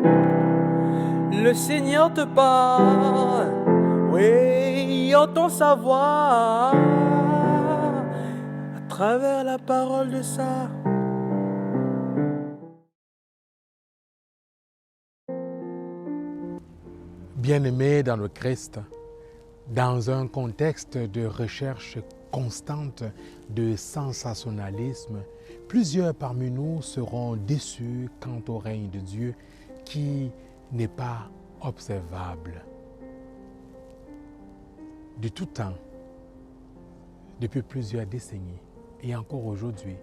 Le Seigneur te parle, oui, entend sa voix à travers la parole de ça. Bien-aimés dans le Christ, dans un contexte de recherche constante de sensationnalisme, plusieurs parmi nous seront déçus quant au règne de Dieu qui n'est pas observable. De tout temps, depuis plusieurs décennies et encore aujourd'hui,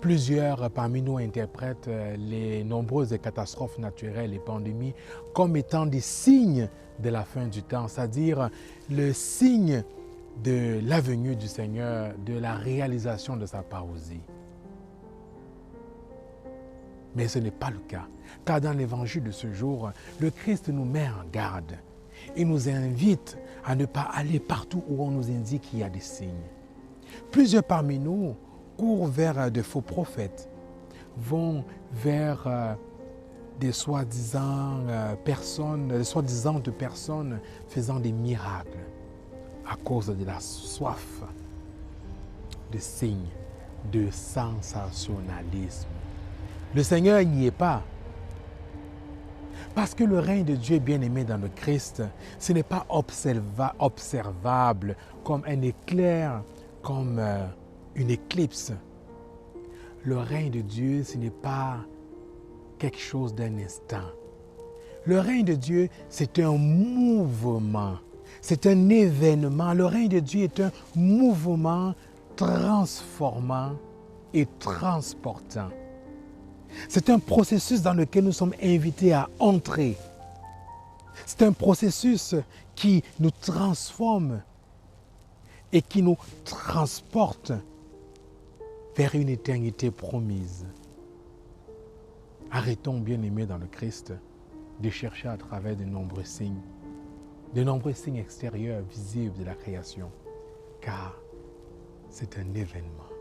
plusieurs parmi nous interprètent les nombreuses catastrophes naturelles et pandémies comme étant des signes de la fin du temps, c'est-à-dire le signe de la venue du Seigneur, de la réalisation de sa parousie. Mais ce n'est pas le cas, car dans l'évangile de ce jour, le Christ nous met en garde et nous invite à ne pas aller partout où on nous indique qu'il y a des signes. Plusieurs parmi nous courent vers de faux prophètes, vont vers des soi-disant personnes faisant des miracles à cause de la soif de signes, de sensationnalisme. Le Seigneur n'y est pas. Parce que le règne de Dieu bien-aimé dans le Christ, ce n'est pas observable comme un éclair, comme une éclipse. Le règne de Dieu, ce n'est pas quelque chose d'un instant. Le règne de Dieu, c'est un mouvement, c'est un événement. Le règne de Dieu est un mouvement transformant et transportant. C'est un processus dans lequel nous sommes invités à entrer. C'est un processus qui nous transforme et qui nous transporte vers une éternité promise. Arrêtons, bien-aimés dans le Christ, de chercher à travers de nombreux signes extérieurs visibles de la création, car c'est un événement.